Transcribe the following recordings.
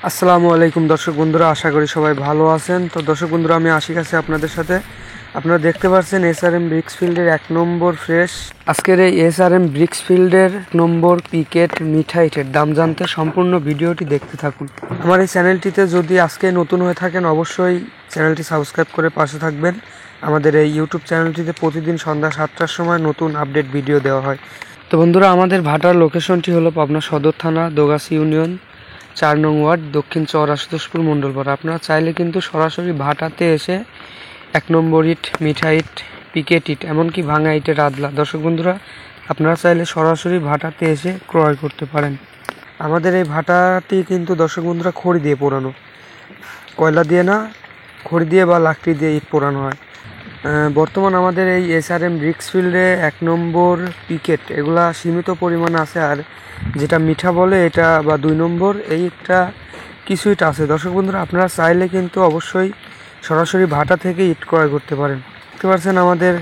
আসসালামু আলাইকুম দর্শক বন্ধুরা, আশা করি সবাই ভালো আছেন। তো দর্শক বন্ধুরা, আমি আশিক আছি আপনাদের সাথে। আপনারা দেখতে পাচ্ছেন এসআরএম ব্রিক্সফিল্ডের 1 নম্বর ফ্রেশ। আজকের এই এসআরএম ব্রিক্সফিল্ডের 1 নম্বর পিকেট মিঠাইটের দাম জানতে সম্পূর্ণ ভিডিওটি দেখতে থাকুন। আমার এই চ্যানেলটিতে যদি আজকে নতুন হয়ে থাকেন, অবশ্যই চ্যানেলটি সাবস্ক্রাইব করে পাশে থাকবেন। আমাদের এই ইউটিউব চ্যানেলটিতে প্রতিদিন সন্ধ্যা 7টার সময় নতুন আপডেট ভিডিও দেওয়া হয়। তো বন্ধুরা, আমাদের ভাটার লোকেশনটি হলো পাবনা সদর থানা, দোগাছি ইউনিয়ন, 4 নং ওয়ার্ড, দক্ষিণ চর আশুতোষপুর মণ্ডলপাড়া। আপনারা চাইলে কিন্তু সরাসরি ভাটাতে এসে 1 নম্বর ইট, মিঠা ইট, পিকেট ইট, এমনকি ভাঙা ইটের আদলা, দর্শক বন্ধুরা, আপনারা চাইলে সরাসরি ভাটাতে এসে ক্রয় করতে পারেন। আমাদের এই ভাটাটি কিন্তু দর্শক বন্ধুরা খড়ি দিয়ে পোড়ানো, কয়লা দিয়ে না, খড়ি দিয়ে বা লাকড়ি দিয়ে ইট পোড়ানো হয়। বর্তমান আমাদের এই এসআরএম ব্রিক্সফিল্ডে 1 নম্বর পিকেট এগুলা সীমিত পরিমাণে আছে, আর যেটা মিঠা বলে এটা বা 2 নম্বর এইটা কিছু ইট আছে। দর্শক বন্ধুরা, আপনারা চাইলে কিন্তু অবশ্যই সরাসরি ভাটা থেকে ইট ক্রয় করতে পারেন। দেখতে পাচ্ছেন আমাদের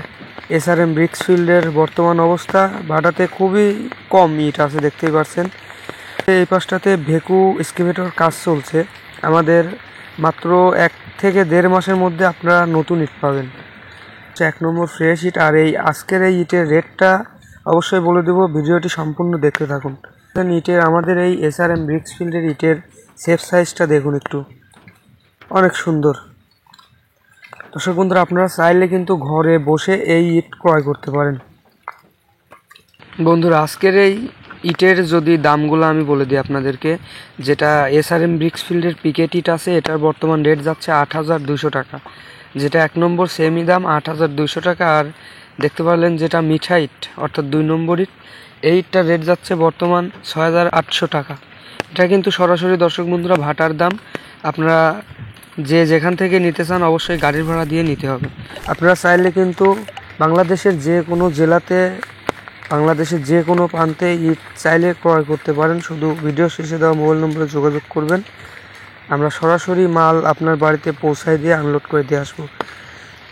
এসআরএম ব্রিক্সফিল্ডের বর্তমান অবস্থা। ভাটাতে খুবই কম ইট আছে, দেখতেই পাচ্ছেন। এই পাশটাতে ভেকু এক্সকেভেটর কাজ চলছে। আমাদের মাত্র 1 থেকে 1.5 মাসের মধ্যে আপনারা নতুন ইট পাবেন। 1 নম্বর ফ্রেশ ইট। আর এই আজকের এই ইটের রেটটা অবশ্যই বলে দেবো, ভিডিওটি সম্পূর্ণ দেখতে থাকুন। ইটের আমাদের এই এসআরএম ব্রিক্সফিল্ডের ইটের সেফ সাইজটা দেখুন একটু, অনেক সুন্দর। দর্শক বন্ধুরা, আপনারা চাইলে কিন্তু ঘরে বসে এই ইট ক্রয় করতে পারেন। বন্ধুরা, আজকের এই ইটের যদি দামগুলো আমি বলে দিই আপনাদেরকে, যেটা এসআরএম ব্রিক্সফিল্ডের পিকেট ইট আছে, এটার বর্তমান রেট যাচ্ছে 8,200 টাকা। যেটা 1 নম্বর সেমই দাম 8,200 টাকা। আর দেখতে পারলেন যেটা মিঠা ইট অর্থাৎ 2 নম্বর ইট, এই ইটটার রেট যাচ্ছে বর্তমান 6,800 টাকা। এটা কিন্তু সরাসরি দর্শক বন্ধুরা ভাটার দাম। আপনারা যে যেখান থেকে নিতে চান অবশ্যই গাড়ির ভাড়া দিয়ে নিতে হবে। আপনারা চাইলে কিন্তু বাংলাদেশের যে কোনো জেলাতে, বাংলাদেশের যে কোনো প্রান্তে ইট চাইলে ক্রয় করতে পারেন। শুধু ভিডিও শেষে দেওয়া মোবাইল নম্বরে যোগাযোগ করবেন, আমরা সরাসরি মাল আপনার বাড়িতে পৌঁছায় দিয়ে আনলোড করে দিয়ে আসবো।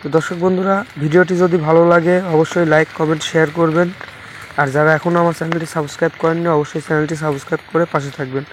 তো দর্শক বন্ধুরা, ভিডিওটি যদি ভালো লাগে অবশ্যই লাইক, কমেন্ট, শেয়ার করবেন। আর যারা এখনও আমার চ্যানেলটি সাবস্ক্রাইব করেননি অবশ্যই চ্যানেলটি সাবস্ক্রাইব করে পাশে থাকবেন।